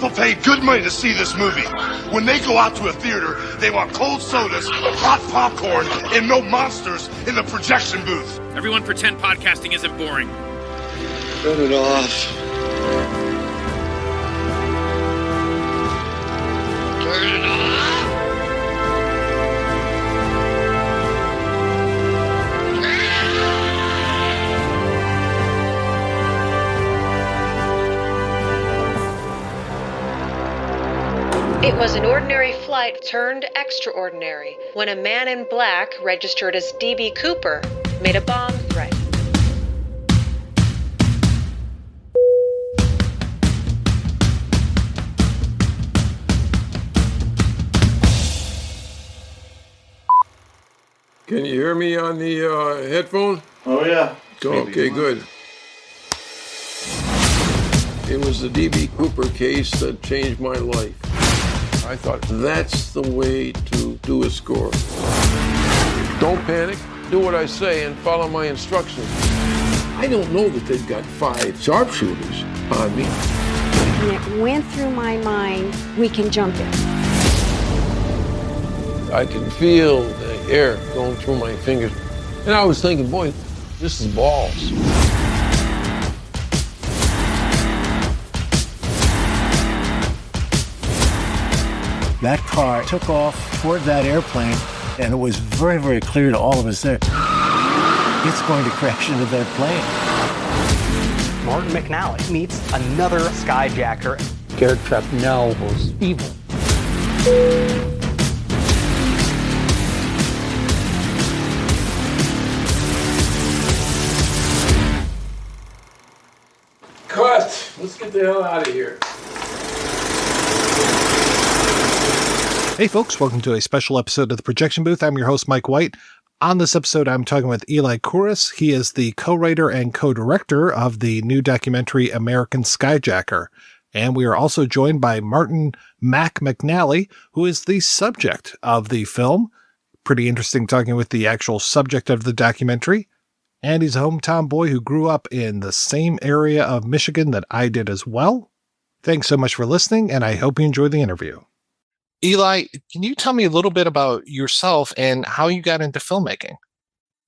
People pay good money to see this movie. When they go out to a theater, they want cold sodas, hot popcorn, and no monsters in the projection booth. Everyone pretend podcasting isn't boring. Turn it off. Turn it off. It was an ordinary flight turned extraordinary when a man in black, registered as D.B. Cooper, made a bomb threat. Can you hear me on the headphone? Oh, yeah. Okay, good. It was the D.B. Cooper case that changed my life. I thought that's the way to do a score. Don't panic. Do what I say and follow my instructions. I don't know that they've got 5 sharpshooters on me. And it went through my mind, we can jump it. I can feel the air going through my fingers. And I was thinking, boy, this is balls. That car took off toward that airplane, and it was very, very clear to all of us there, it's going to crash into that plane. Martin McNally meets another skyjacker. Garrett Trapnell was evil. Cut! Let's get the hell out of here. Hey folks, welcome to a special episode of The Projection Booth. I'm your host, Mike White. On this episode, I'm talking with Eli Kooris. He is the co-writer and co-director of the new documentary American Skyjacker. And we are also joined by Martin Mac McNally, who is the subject of the film. Pretty interesting talking with the actual subject of the documentary. And he's a hometown boy who grew up in the same area of Michigan that I did as well. Thanks so much for listening, and I hope you enjoyed the interview. Eli, can you tell me a little bit about yourself and how you got into filmmaking?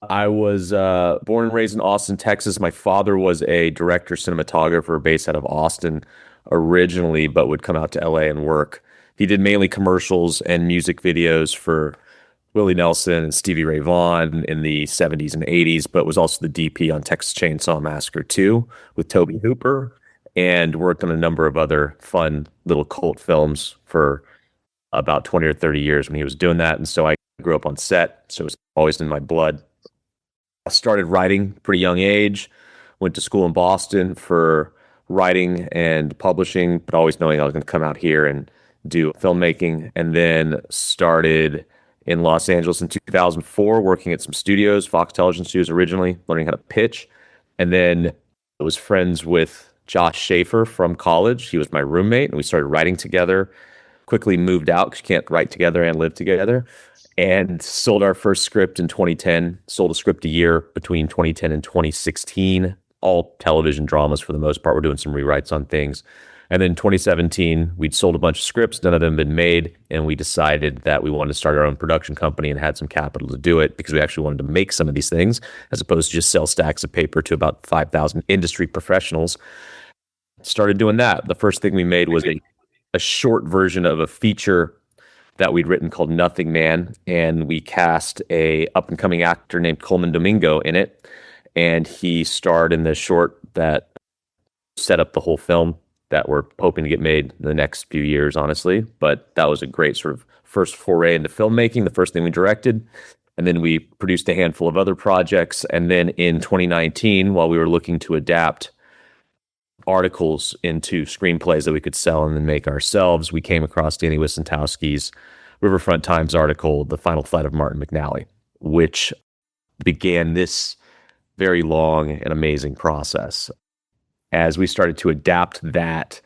I was born and raised in Austin, Texas. My father was a director, cinematographer based out of Austin originally, but would come out to LA and work. He did mainly commercials and music videos for Willie Nelson and Stevie Ray Vaughan in the 70s and 80s, but was also the DP on Texas Chainsaw Massacre 2 with Tobe Hooper, and worked on a number of other fun little cult films for about 20 or 30 years when he was doing that. And so I grew up on set, so it was always in my blood. I started writing pretty young age, went to school in Boston for writing and publishing, but always knowing I was going to come out here and do filmmaking, and then started in Los Angeles in 2004, working at some studios, Fox Television Studios originally, learning how to pitch. And then I was friends with Josh Schaefer from college. He was my roommate, and we started writing together. Quickly moved out because you can't write together and live together, and sold our first script in 2010, sold a script a year between 2010 and 2016, all television dramas for the most part. We're doing some rewrites on things. And then 2017, we'd sold a bunch of scripts, none of them had been made, and we decided that we wanted to start our own production company and had some capital to do it because we actually wanted to make some of these things as opposed to just sell stacks of paper to about 5,000 industry professionals. Started doing that. The first thing we made was a short version of a feature that we'd written called Nothing Man, and we cast a up-and-coming actor named Coleman Domingo in it, and he starred in the short that set up the whole film that we're hoping to get made in the next few years, honestly. But that was a great sort of first foray into filmmaking, the first thing we directed. And then we produced a handful of other projects. And then in 2019, while we were looking to adapt articles into screenplays that we could sell and then make ourselves, we came across Danny Wicentowski's Riverfront Times article, The Final Flight of Martin McNally, which began this very long and amazing process. As we started to adapt that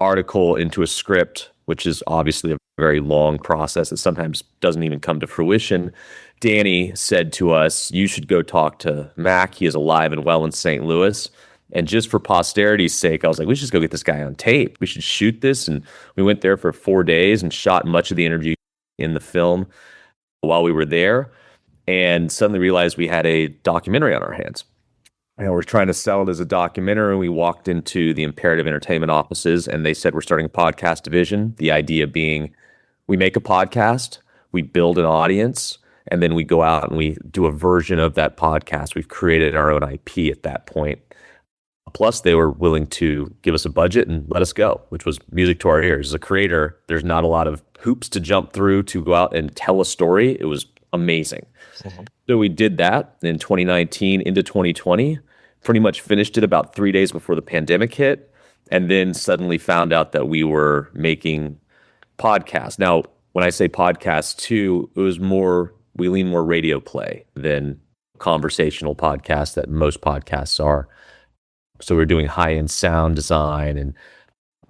article into a script, which is obviously a very long process that sometimes doesn't even come to fruition, Danny said to us, you should go talk to Mac. He is alive and well in St. Louis. And just for posterity's sake, I was like, we should just go get this guy on tape. We should shoot this. And we went there for 4 days and shot much of the interview in the film while we were there, and suddenly realized we had a documentary on our hands. We're trying to sell it as a documentary, and we walked into the Imperative Entertainment offices, and they said, we're starting a podcast division. The idea being we make a podcast, we build an audience, and then we go out and we do a version of that podcast. We've created our own IP at that point. Plus, they were willing to give us a budget and let us go, which was music to our ears. As a creator, there's not a lot of hoops to jump through to go out and tell a story. It was amazing. So we did that in 2019 into 2020, pretty much finished it about 3 days before the pandemic hit, and then suddenly found out that we were making podcasts. Now, when I say podcasts too, it was more, we lean more radio play than conversational podcasts that most podcasts are. So we're doing high-end sound design and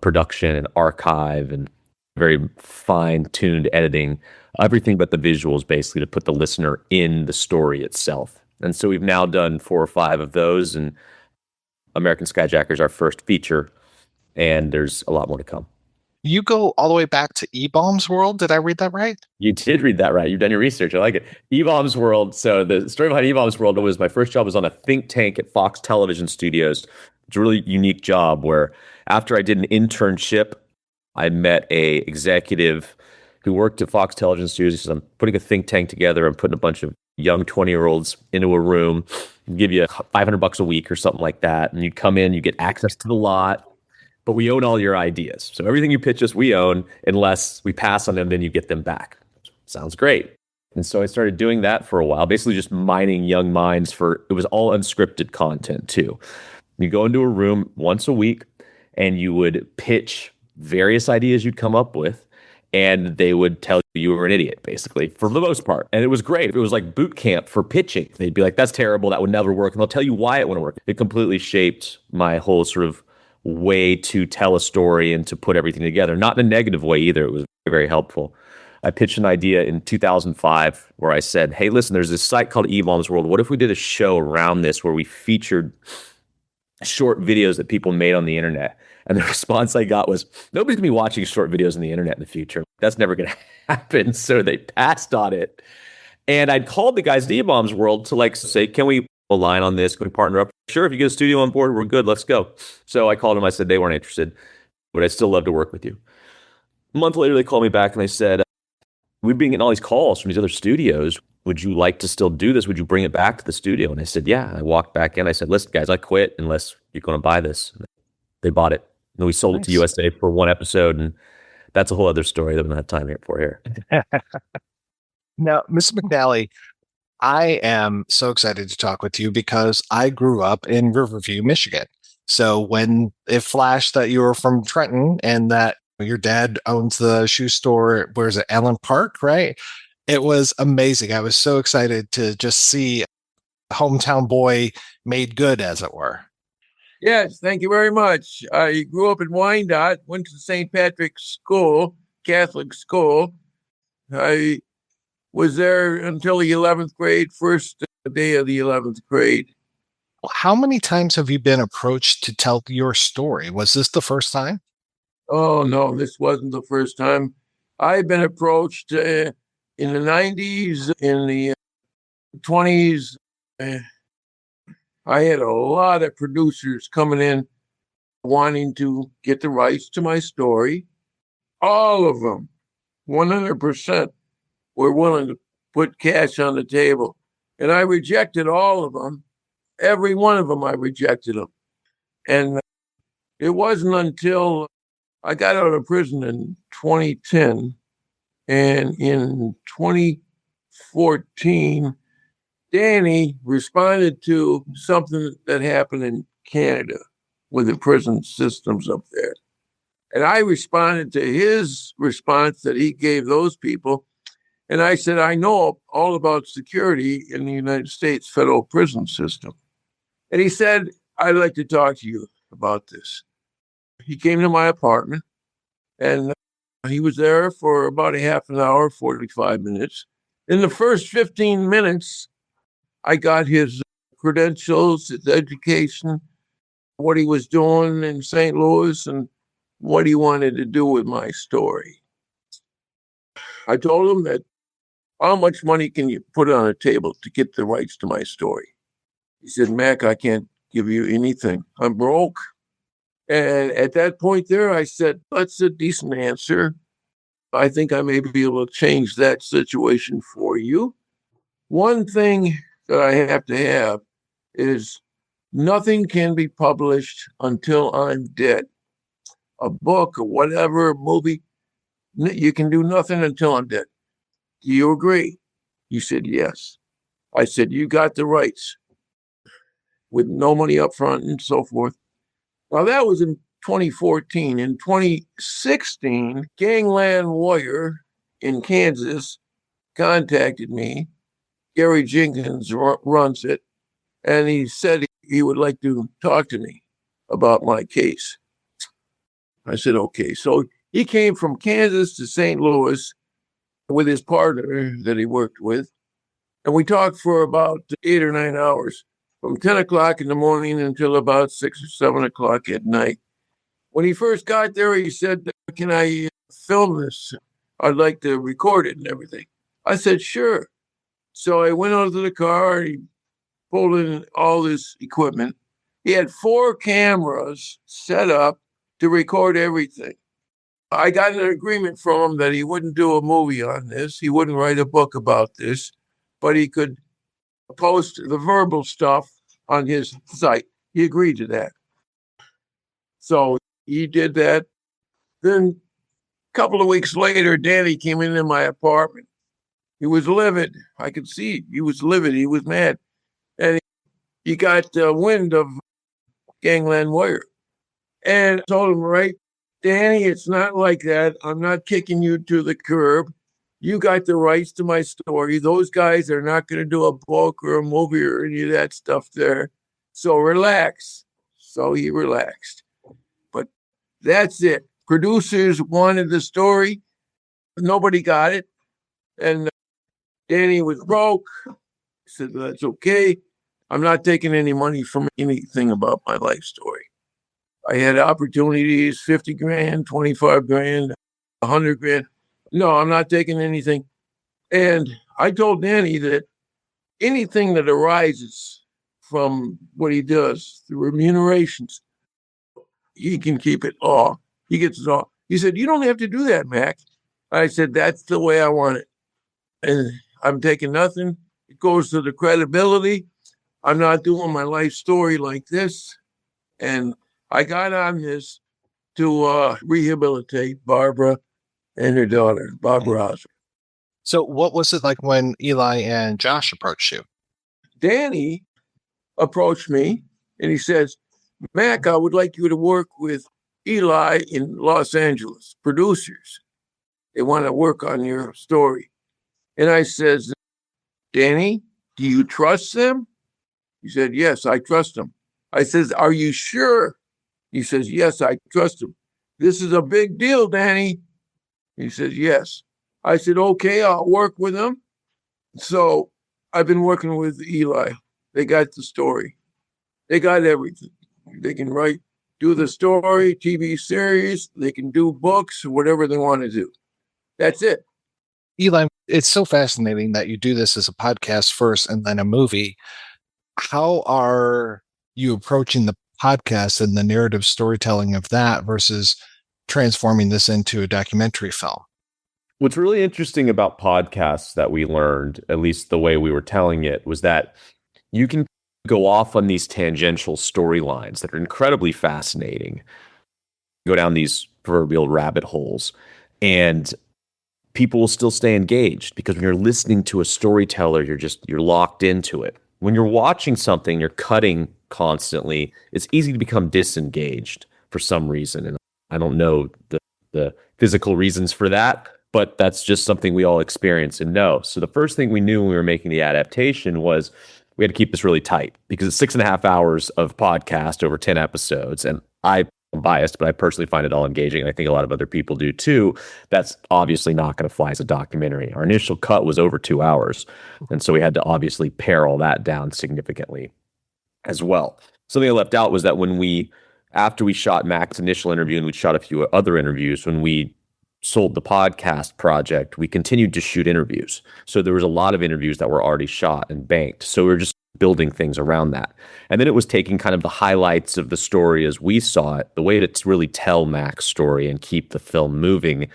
production and archive and very fine-tuned editing, everything but the visuals, basically, to put the listener in the story itself. And so we've now done 4 or 5 of those, and American Skyjacker is our first feature, and there's a lot more to come. You go all the way back to E-Bombs World. Did I read that right? You did read that right. You've done your research. I like it. E-Bombs World. So the story behind E-Bombs World was my first job was on a think tank at Fox Television Studios. It's a really unique job where after I did an internship, I met a executive who worked at Fox Television Studios. He says, I'm putting a think tank together. I'm putting a bunch of young 20-year-olds into a room, give you $500 a week or something like that. And you come in, you get access to the lot. But we own all your ideas. So everything you pitch us, we own, unless we pass on them, then you get them back. Sounds great. And so I started doing that for a while, basically just mining young minds it was all unscripted content too. You go into a room once a week and you would pitch various ideas you'd come up with, and they would tell you were an idiot, basically, for the most part. And it was great. It was like boot camp for pitching. They'd be like, that's terrible. That would never work. And they'll tell you why it wouldn't work. It completely shaped my whole sort of way to tell a story and to put everything together. Not in a negative way either. It was very, very helpful. I pitched an idea in 2005 where I said, hey, listen, there's this site called E-Bombs World. What if we did a show around this where we featured short videos that people made on the internet? And the response I got was, nobody's going to be watching short videos on the internet in the future. That's never going to happen. So they passed on it. And I'd called the guys at E-Bombs World to say, can we align on this? Can we partner up? Sure, if you get a studio on board, we're good. Let's go. So I called them. I said they weren't interested, but I'd still love to work with you. A month later, they called me back and they said, we've been getting all these calls from these other studios. Would you like to still do this? Would you bring it back to the studio? And I said, yeah. I walked back in. I said, listen, guys, I quit unless you're going to buy this. And they bought it. And we sold it to USA for 1 episode. And that's a whole other story that we don't have time for here. Now, Mr. McNally, I am so excited to talk with you because I grew up in Riverview, Michigan. So when it flashed that you were from Trenton and that your dad owns the shoe store, where's it, Allen Park, right? It was amazing. I was so excited to just see a hometown boy made good, as it were. Yes, thank you very much. I grew up in Wyandotte, went to St. Patrick's School, Catholic school. I was there until the 11th grade, first day of the 11th grade. How many times have you been approached to tell your story? Was this the first time? Oh, no, this wasn't the first time. I've been approached in the 90s, in the 20s. I had a lot of producers coming in wanting to get the rights to my story. All of them, 100%, were willing to put cash on the table. And I rejected all of them. Every one of them, I rejected them. And it wasn't until I got out of prison in 2010, and in 2014, Danny responded to something that happened in Canada with the prison systems up there. And I responded to his response that he gave those people. And I said, I know all about security in the United States federal prison system. And he said, I'd like to talk to you about this. He came to my apartment, and he was there for about a half an hour, 45 minutes. In the first 15 minutes, I got his credentials, his education, what he was doing in St. Louis and what he wanted to do with my story. I told him that, how much money can you put on a table to get the rights to my story? He said, Mac, I can't give you anything. I'm broke. And at that point there, I said, that's a decent answer. I think I may be able to change that situation for you. One thing that I have to have is nothing can be published until I'm dead. A book or whatever, a movie, you can do nothing until I'm dead. Do you agree? He said, yes. I said, you got the rights with no money up front and so forth. Now, that was in 2014. In 2016, Gangland Warrior in Kansas contacted me. Gary Jenkins runs it. And he said he would like to talk to me about my case. I said, okay. So he came from Kansas to St. Louis with his partner that he worked with. And we talked for about 8 or 9 hours, from 10 o'clock in the morning until about 6 or 7 o'clock at night. When he first got there, he said, can I film this? I'd like to record it and everything. I said, sure. So I went out to the car, he pulled in all this equipment. He had 4 cameras set up to record everything. I got an agreement from him that he wouldn't do a movie on this. He wouldn't write a book about this, but he could post the verbal stuff on his site. He agreed to that. So he did that. Then a couple of weeks later, Danny came into my apartment. He was livid. I could see he was livid. He was mad. And he got wind of Gangland Warrior. And I told him, right, Danny, it's not like that. I'm not kicking you to the curb. You got the rights to my story. Those guys are not going to do a book or a movie or any of that stuff there. So relax. So he relaxed. But that's it. Producers wanted the story. Nobody got it. And Danny was broke. He said, that's okay. I'm not taking any money from anything about my life story. I had opportunities, 50 grand, 25 grand, 100 grand. No, I'm not taking anything. And I told Danny that anything that arises from what he does, the remunerations, he can keep it all. He gets it all. He said, you don't have to do that, Mac. I said, that's the way I want it. And I'm taking nothing. It goes to the credibility. I'm not doing my life story like this. And I got on this to rehabilitate Barbara and her daughter, Barbara Osler. So what was it like when Eli and Josh approached you? Danny approached me and he says, Mac, I would like you to work with Eli in Los Angeles, producers. They want to work on your story. And I says, Danny, do you trust them? He said, yes, I trust them. I says, are you sure? He says, yes, I trust them. This is a big deal, Danny. He says, yes. I said, okay, I'll work with them. So I've been working with Eli. They got the story. They got everything. They can write, do the story, TV series. They can do books, whatever they want to do. That's it. Eli, it's so fascinating that you do this as a podcast first and then a movie. How are you approaching the podcast and the narrative storytelling of that versus transforming this into a documentary film? What's really interesting about podcasts that we learned, at least the way we were telling it, was that you can go off on these tangential storylines that are incredibly fascinating, go down these proverbial rabbit holes, and people will still stay engaged because when you're listening to a storyteller, you're locked into it. When you're watching something, you're cutting constantly. It's easy to become disengaged for some reason. And I don't know the physical reasons for that, but that's just something we all experience and know. So the first thing we knew when we were making the adaptation was we had to keep this really tight because it's 6.5 hours of podcast over 10 episodes. And I'm biased, but I personally find it all engaging. And I think a lot of other people do too. That's obviously not going to fly as a documentary. Our initial cut was over 2 hours. And so we had to obviously pare all that down significantly as well. Something I left out was that after we shot Mac's initial interview and we shot a few other interviews, when we sold the podcast project, we continued to shoot interviews. So there was a lot of interviews that were already shot and banked. So we were just building things around that. And then it was taking kind of the highlights of the story as we saw it, the way to really tell Mac's story and keep the film moving,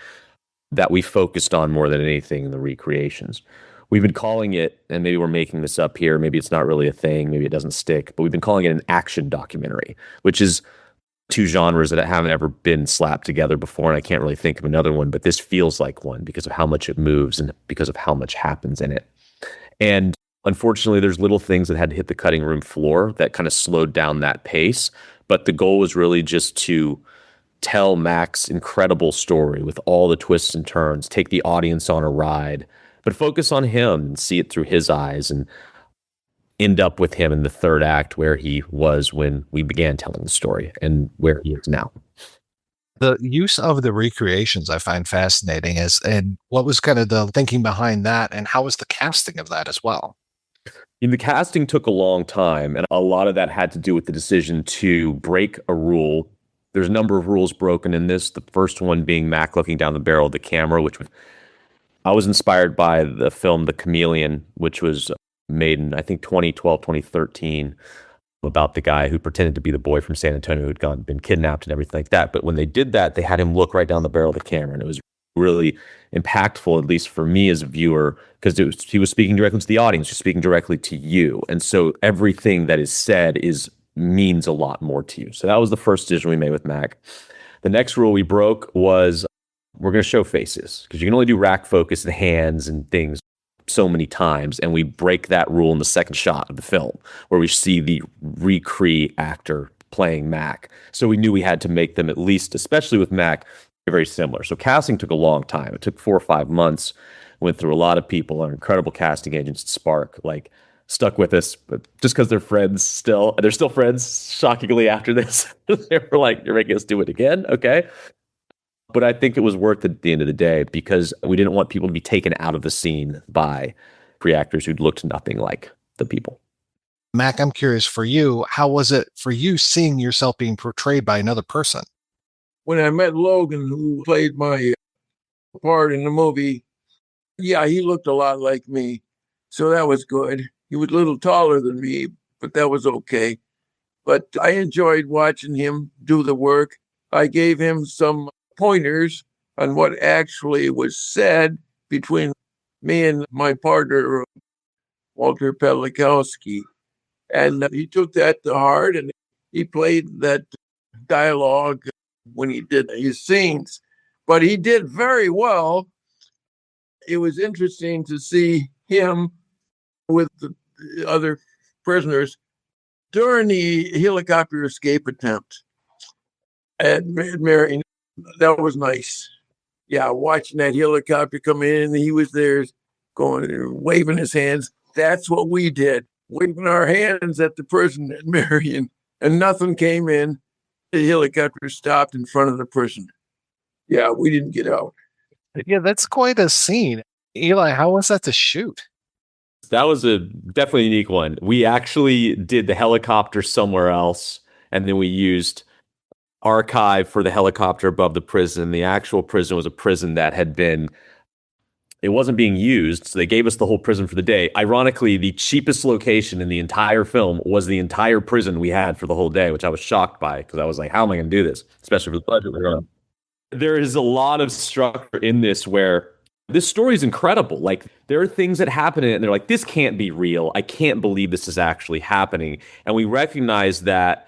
that we focused on more than anything in the recreations. We've been calling it, and maybe we're making this up here, maybe it's not really a thing, maybe it doesn't stick, but we've been calling it an action documentary, which is two genres that haven't ever been slapped together before, and I can't really think of another one, but this feels like one because of how much it moves and because of how much happens in it. And unfortunately, there's little things that had to hit the cutting room floor that kind of slowed down that pace, but the goal was really just to tell Mac's incredible story with all the twists and turns, take the audience on a ride, but focus on him and see it through his eyes and end up with him in the third act where he was when we began telling the story and where he is now. The use of the recreations I find fascinating, and what was kind of the thinking behind that, and how was the casting of that as well? The casting took a long time, and a lot of that had to do with the decision to break a rule. There's a number of rules broken in this, the first one being Mac looking down the barrel of the camera, which I was inspired by the film The Chameleon, which was made in, I think, 2012, 2013, about the guy who pretended to be the boy from San Antonio who'd been kidnapped and everything like that. But when they did that, they had him look right down the barrel of the camera, and it was really impactful, at least for me as a viewer, because he was speaking directly to the audience, he was speaking directly to you. And so everything that is said means a lot more to you. So that was the first decision we made with Mac. The next rule we broke was we're going to show faces, because you can only do rack focus and hands and things so many times, and we break that rule in the second shot of the film where we see the recre actor playing Mac. So we knew we had to make them, at least, especially with Mac, very similar. So casting took a long time. It took 4 or 5 months. Went through a lot of people. Our incredible casting agents at Spark stuck with us, but just because they're friends still. They're still friends, shockingly, after this. They were like, you're making us do it again? Okay. But I think it was worth it at the end of the day, because we didn't want people to be taken out of the scene by pre-actors who'd looked nothing like the people. Mac, I'm curious for you, how was it for you seeing yourself being portrayed by another person? When I met Logan, who played my part in the movie, yeah, he looked a lot like me. So that was good. He was a little taller than me, but that was okay. But I enjoyed watching him do the work. I gave him some pointers on what actually was said between me and my partner, Walter Pelikowski. And he took that to heart, and he played that dialogue when he did his scenes. But he did very well. It was interesting to see him with the other prisoners during the helicopter escape attempt at Marion. That was nice. Yeah, watching that helicopter come in, and he was there going, waving his hands. That's what we did, waving our hands at the prison at Marion, and nothing came in. The helicopter stopped in front of the prison. Yeah, we didn't get out. Yeah, that's quite a scene. Eli, how was that to shoot? That was a definitely unique one. We actually did the helicopter somewhere else, and then we used archive for the helicopter above the prison. The actual prison was a prison that it wasn't being used, so they gave us the whole prison for the day. Ironically, the cheapest location in the entire film was the entire prison we had for the whole day, which I was shocked by, because I was like, how am I going to do this? Especially for the budget we're on. There is a lot of structure in this where this story is incredible. Like, there are things that happen in it, and they're like, this can't be real. I can't believe this is actually happening. And we recognize that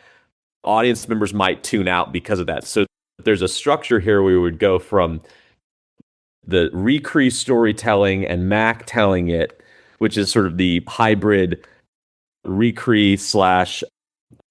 audience members might tune out because of that. So there's a structure here where we would go from the recre storytelling and Mac telling it, which is sort of the hybrid recre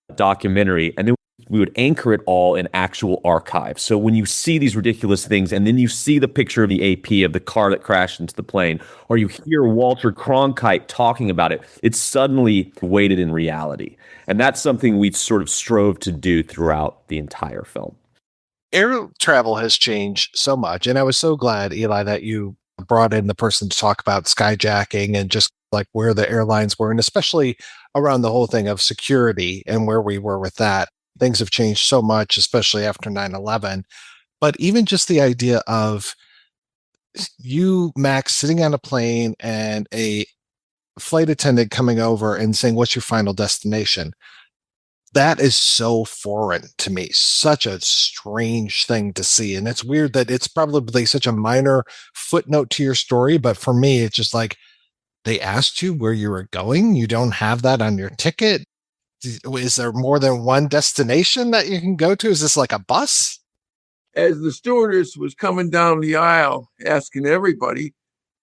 / documentary, and then we would anchor it all in actual archive. So when you see these ridiculous things, and then you see the picture of the AP of the car that crashed into the plane, or you hear Walter Cronkite talking about it, it's suddenly weighted in reality. And that's something we've sort of strove to do throughout the entire film. Air travel has changed so much, and I was so glad, Eli, that you brought in the person to talk about skyjacking and just like where the airlines were, and especially around the whole thing of security and where we were with that. Things have changed so much, especially after 9/11. But even just the idea of you, Max, sitting on a plane and a flight attendant coming over and saying, "What's your final destination?" That is so foreign to me, such a strange thing to see. And it's weird that it's probably such a minor footnote to your story, but for me, it's just like, they asked you where you were going. You don't have that on your ticket. Is there more than one destination that you can go to? Is this like a bus? As the stewardess was coming down the aisle asking everybody,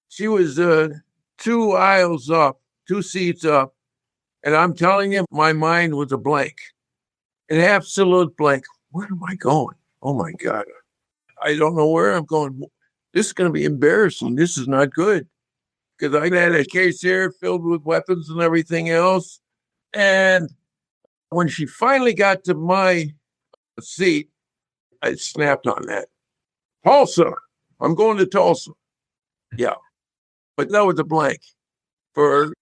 she was 2 aisles up, 2 seats up. And I'm telling you, my mind was a blank, an absolute blank. Where am I going? Oh, my God. I don't know where I'm going. This is going to be embarrassing. This is not good. Because I had a case here filled with weapons and everything else. And when she finally got to my seat, I snapped on that. Tulsa. I'm going to Tulsa. Yeah. But that was a blank for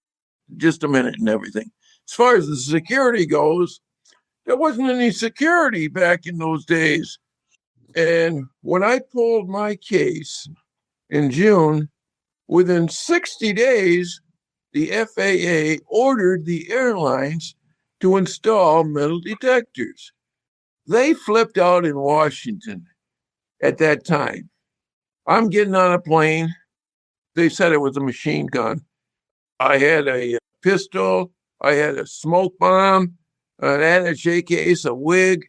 just a minute and everything. As far as the security goes, there wasn't any security back in those days. And when I pulled my case in June, within 60 days, the FAA ordered the airlines to install metal detectors. They flipped out in Washington at that time. I'm getting on a plane. They said it was a machine gun. I had a pistol. I had a smoke bomb, an attaché case, a wig,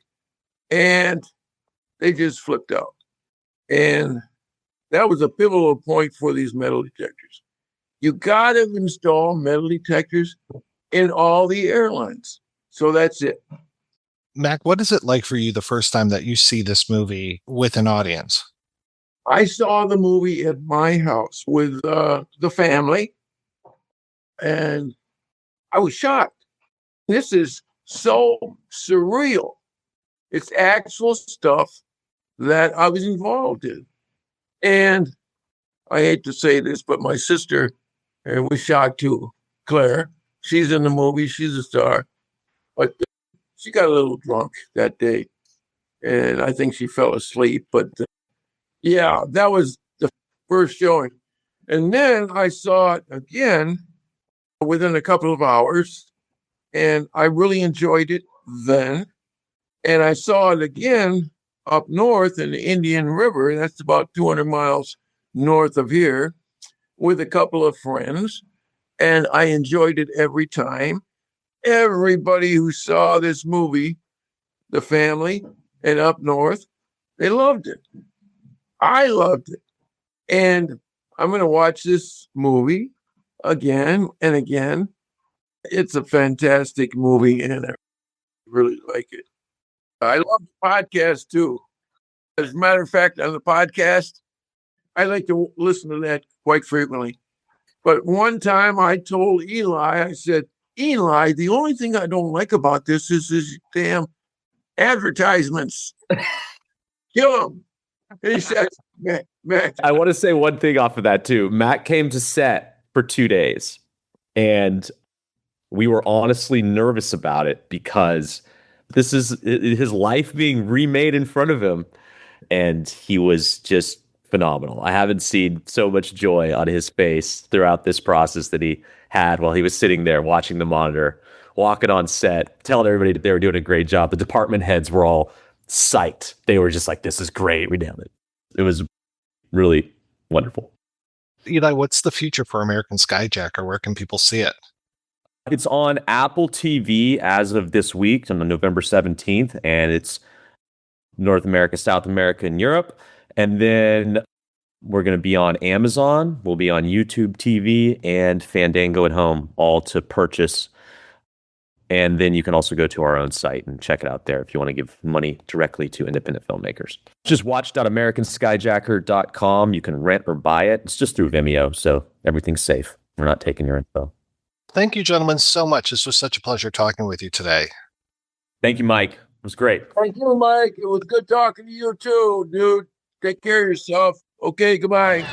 and they just flipped out. And that was a pivotal point for these metal detectors. You got to install metal detectors in all the airlines. So that's it. Mac, what is it like for you the first time that you see this movie with an audience? I saw the movie at my house with the family, and I was shocked. This is so surreal. It's actual stuff that I was involved in. And I hate to say this, but my sister was shocked too. Claire, she's in the movie. She's a star. But she got a little drunk that day, and I think she fell asleep. But yeah, that was the first showing. And then I saw it again within a couple of hours, and I really enjoyed it then. And I saw it again up north in the Indian River. That's about 200 miles north of here, with a couple of friends. And I enjoyed it every time. Everybody who saw this movie, the family and up north, they loved it. I loved it. And I'm going to watch this movie again and again. It's a fantastic movie, and I really like it. I love the podcast, too. As a matter of fact, on the podcast, I like to listen to that quite frequently. But one time I told Eli, I said, Eli, the only thing I don't like about this is these damn advertisements. Kill them. He said, Mac. I want to say one thing off of that, too. Matt came to set for 2 days, and we were honestly nervous about it because this is his life being remade in front of him, and he was just phenomenal. I haven't seen so much joy on his face throughout this process that he had while he was sitting there watching the monitor, walking on set, telling everybody that they were doing a great job. The department heads were all psyched. They were just like, this is great. We nailed it. It was really wonderful. Eli, what's the future for American Skyjacker? Where can people see it? It's on Apple TV as of this week, on November 17th, and it's North America, South America, and Europe. And then we're going to be on Amazon. We'll be on YouTube TV and Fandango at Home, all to purchase. And then you can also go to our own site and check it out there if you want to give money directly to independent filmmakers. Just watch.americanskyjacker.com. You can rent or buy it. It's just through Vimeo, so everything's safe. We're not taking your info. Thank you, gentlemen, so much. This was such a pleasure talking with you today. Thank you, Mike. It was great. Thank you, Mike. It was good talking to you, too, dude. Take care of yourself. Okay, goodbye.